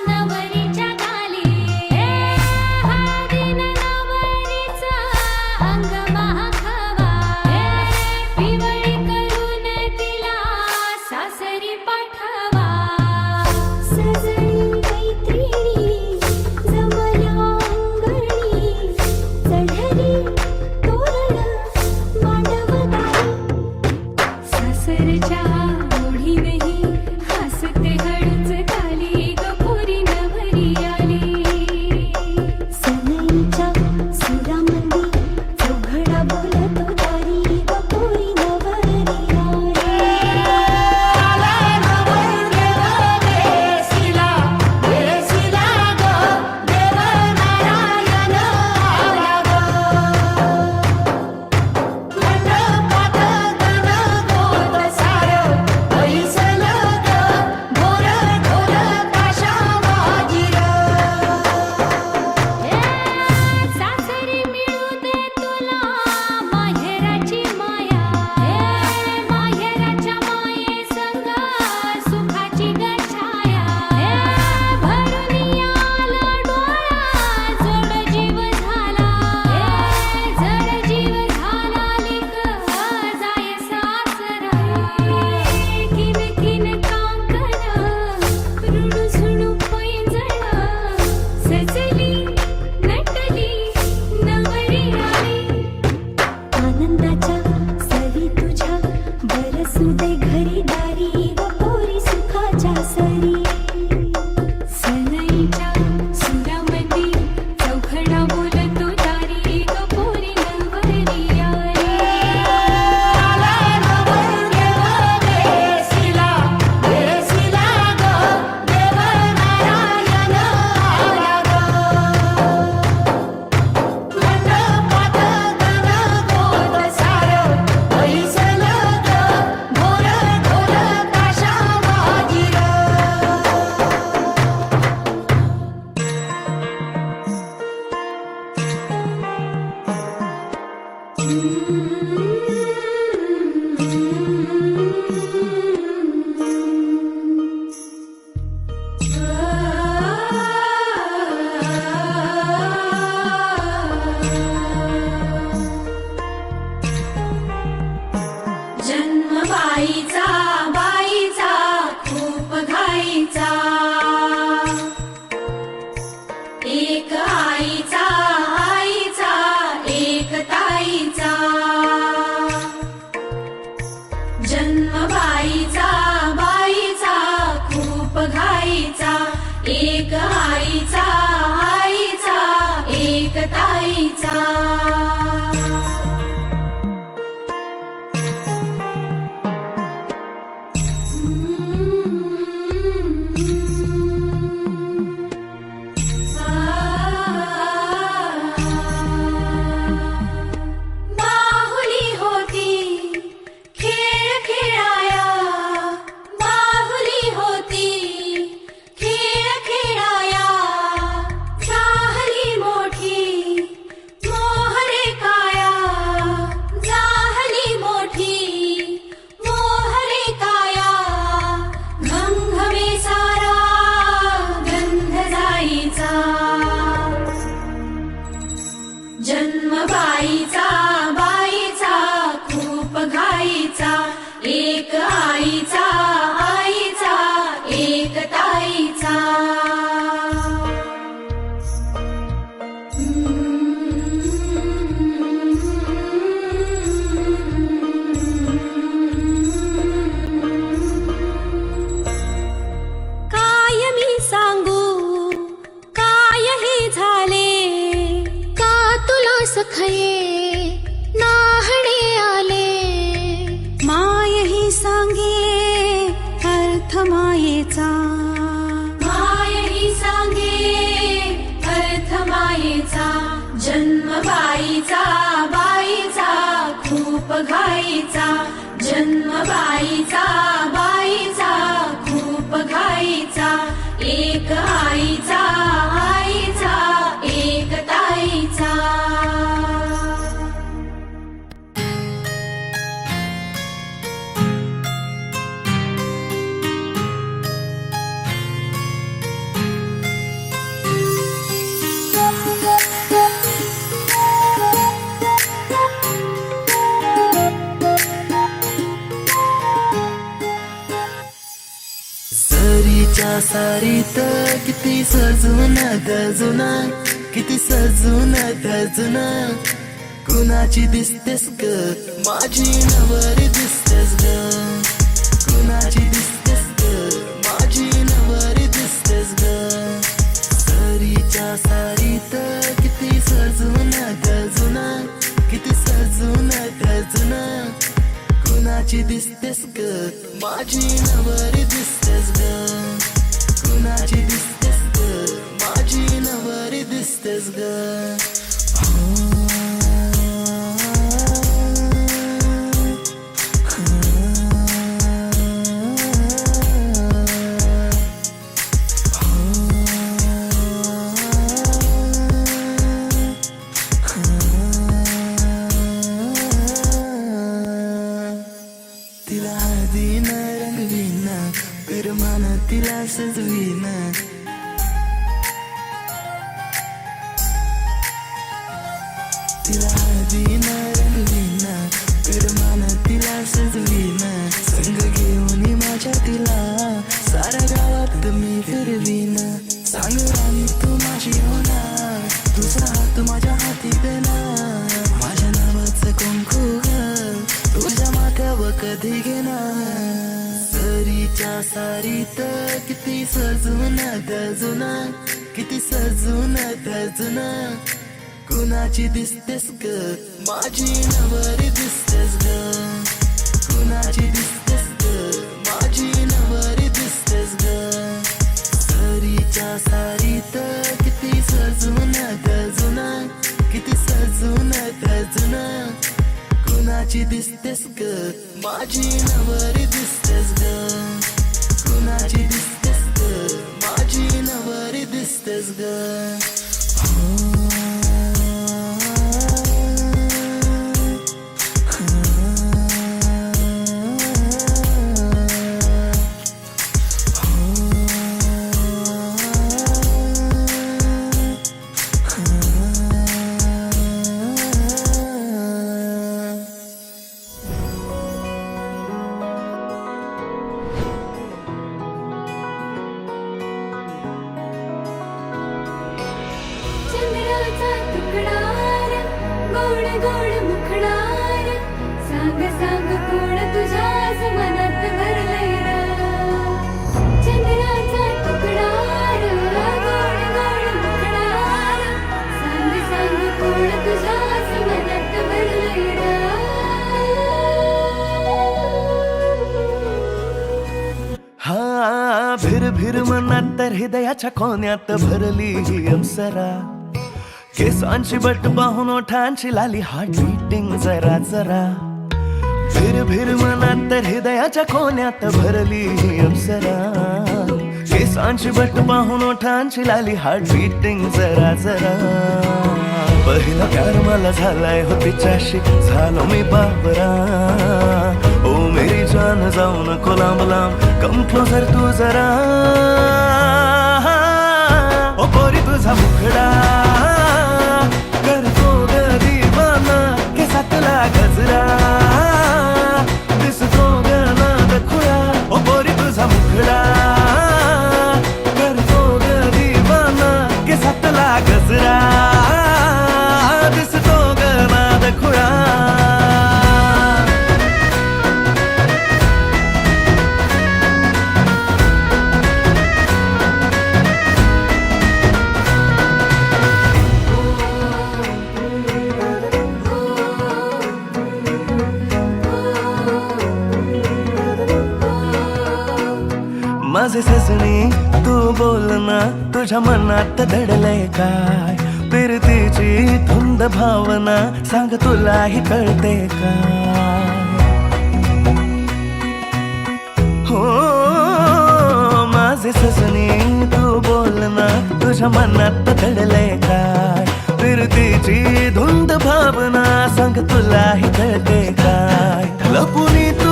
नवरीच्या गाली हळदीनं नवरीचा अंग माखवा पिवळी करून तिला सासरी पाठवा सजनी मैत्रिणी जमल्या अंगणी चढली तोरण मांडवदारी सासरच्या ओढीनही हसते हळूच खाली ग पोरी नवरी आली सनईच्या सुरामंदी चौघडा बोलतो दारी ग पोरी नवरी आली आला नवरदेव देशीला देशीला ग देव नारायण आला ग मंडपात गणगोत सारं ऐसलं ग मोर ढोल ताशा वाजिर सासरी मिळू दे तुला माहेराची माया माहेराच्या माये संग सुखाची गछाया भरून आला डोळा जड जीव झाला लिक जाय सासरा किन किन कांकण रुणू झुणू पैंजण सजली नटली नवरी आली आनंदाच्या सरी तुझ्या बरसू दे घरी दारी व पोरी सुखाच्या सरी सनईच्या सुरामंदी चौघडा बोलतो दारी ग पोरी नवरी आली आला नवरदेव देशीला देशीला ग देव नारायण आला ग मंडपात गणगोत सारं ऐसलं ग मोर ढोल ताशा वाजिर जन्म बाईचा बाईचा खूप घाईचा एक आईचा आईचा एक ताईचा जन्म बाईचा बाईचा खूप घाईचा एक आईचा आईचा एक ताईचा बाहुली होती खेळ खेळाया बाहुली होती खेळ खेळाया झाली मोठी मोहरे काया झाली मोठी मोहरे काया घमघमे सारा गंध जाईचा जन्म बाईचा बाईचा खूप घाईचा एक आईचा आईचा एक ताईचा काय मी सांगू काय हे झाले का तुला सखये नाहणे आले माय ही सांगे अर्थ मायेचा माय ही सांगे अर्थ मायेचा जन्म बाईचा बाईचा खूप घाईचा जन्म बाईचा बाईचा खूप घाईचा एक आईचा आईचा एक ताईचा सारीत किती सजून धजून किती सजून धजून कुणाची दिसतेस ग माझी नवरी दिसतेस ग कुणाची दिसतेस ग माझी नवरी दिसतेस ग सरीच्या सारीत किती सजून धजून किती सजून धजून कुणाची दिसतेस ग माझी नवरी दिसतेस ग कुणाची दिसतेस ग माझी नवरी दिसतेस ग तिला हळदीन रंगवीन पिरमान तिला सजवीन तिला हळदीन रंगवीन पिरमान तिला सजवीन संग घेऊन माझ्या तिला साऱ्या गावात मी फिरवीन सांग राणी तू माझी होणार तुझा हात माझ्या हाती देणार माझ्या नावाचं कुंकू तुझ्या माथ्यावर कधी घेणार सरीच्या सारीत किती सजून धजून किती सजून धजून कुणाची दिसतेस ग माझी नवरी दिसतेस ग कुणाची दिसतेस ग माझी नवरी दिसतेस ग सरीच्या सारीत किती सजून धजून किती सजून धजून कुणाची दिसतेस ग माझी नवरी दिसतेस ग कुणाची दिसतेस ग माझी नवरी दिसतेस ग चंद्राचा तुकडार गोड गोड मुखडार सांग सांग कोण तुझ्याच मनात भरलंय रा चंद्राचा तुकडार गोड गोड मुखडार सांग सांग कोण तुझ्याच मनात भरलंय रा हा भिर भिर मनात तर हृदयाच्या कोण्यात भरली ही अप्सरा केसांची बट पाहून ओठांची लाली हार्ट बीटिंग जरा जरा भिर भिर मनात तर हृदयाच्या कोण्यात भरली ही अप्सरा केसांची बट पाहून ओठांची लाली हार्ट बीटिंग जरा जरा पहिला प्यार मला झालाय हो तिच्याशी झालो मी बाबरा ओ मेरी जान जाऊ नको लांब लांब कम क्लोजर तू जरा ओ पोरी तुझा मुखडा करतो ग दीवाना केसातला गजरा दिसतो ग नाद खुळा ओ पोरी तुझा मुखडा करतो ग दीवाना केसातला गजरा दिसतो ग नाद खुळा माझे सजनी तू बोल ना तुझ्या मनात दडलंय काय प्रीतीची धुंद भावना सांग तुलाही कळते काय हो माझे सजनी तू बोल ना तुझ्या मनात दडलंय काय प्रीतीची धुंद भावना सांग तुलाही कळते काय लपुनी तू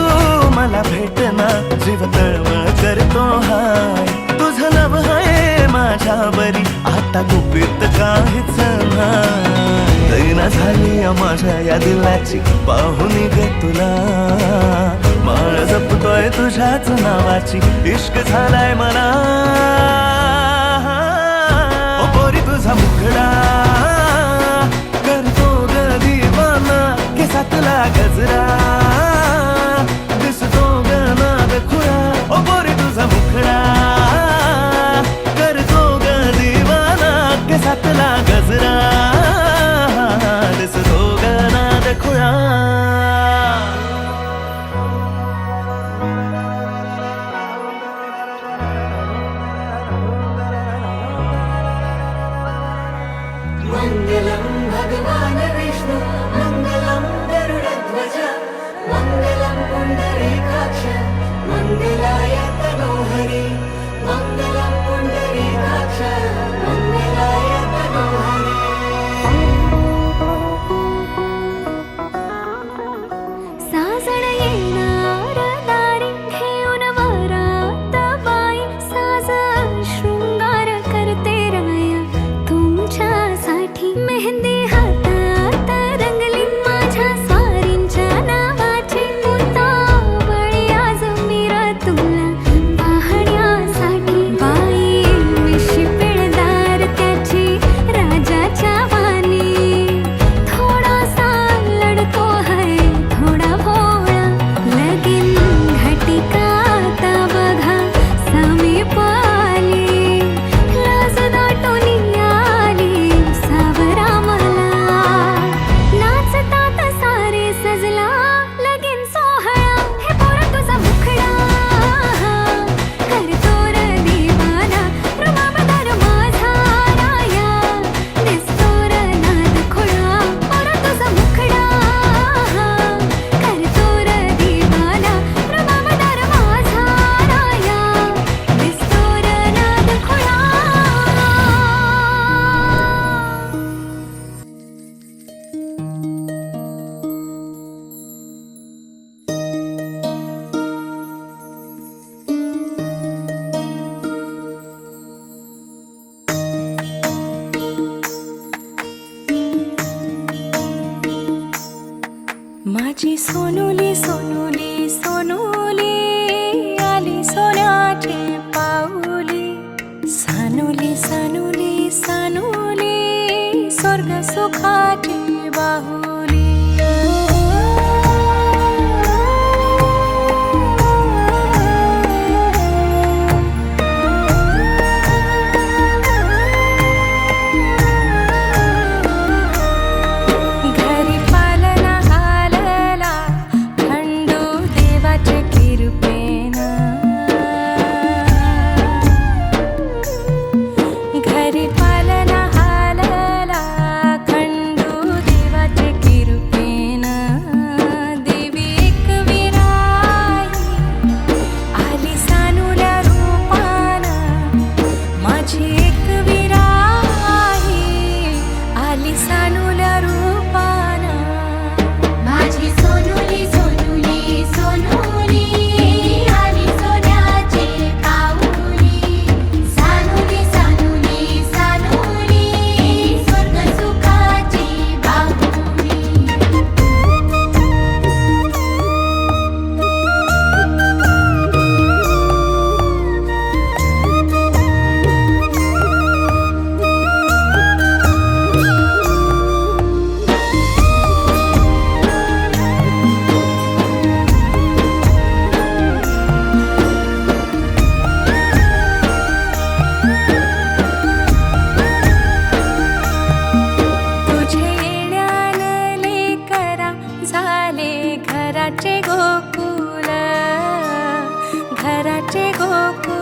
मला भेटना जीव तळमळ करतो हाय तुझं लव आहे माझ्या बरी आता गुपित काहीच नाही दैना झाली माझ्या या दिलाची पाहुनी ग तुला माळ जपतोय तुझ्याच नावाची, इश्क झालाय मला ओ पोरी तुझा मुखडा करतो ग दिवाना, केसातला गजरा दिसतो ग नाद खुळा ओ पोरी तुझा मुखडा करतो ग दिवाना, केसातला गजरा दिसतो ग नाद खुळा. मङ्गलं भगवान् विष्णु मङ्गलं गरुडध्वज मङ्गलं पुण्डरीकाक्ष मङ्गलाय तनोहरि मङ्गलं पुण्डरीकाक्ष मङ्गलाय तनोहरि. साजण येणार दारी घेऊन वरात बाई, साज शृंगार करते राया तुमच्यासाठी. मेहंदी हातात रंगली माझ्या स्वारींच्या नावाची, मुतावळी आज मीरा तुला पाहण्यासाठी. बाई मिशी पिळदार त्याची राजाच्या वाणी, थोडासा लढतो है थोडा भोळा. लगीन घटिका आता बघा समीप आली, लाज दाटून आली सावरा मला. नाचतात सारे सजला लगीन सोहळा, हे पोरा तुझा मुखडा करतो र दिवाना, रुबाबदार माझा राया दिसतो र नाद खुळा. पोरा तुझा मुखडा करतो र दिवाना, रुबाबदार माझा राया दिसतो र नाद खुळा. माझी सोनुली सोनुली सोनुली आली सोन्याची पाऊली. सानुली सानुली सानुली स्वर्ग सुखाची बाहुली. घरी पालना हालला खंडू देवाचे कृपेनं. घरी पालना हालला खंडू देवाचे कृपेनं. देवी एक विराई आली सानुल्या रूपानं, माझी एक विराई आली सानुल्या रूपानं. माझी सोनुली सोनुली सोनुली आली सोन्याची पाऊली. सानुली सानुली सानुली स्वर्ग सुखाची बाहुली. तुझे येण्यानं लेकरा झाले घराचे गोकुल, घराचे गोकुल.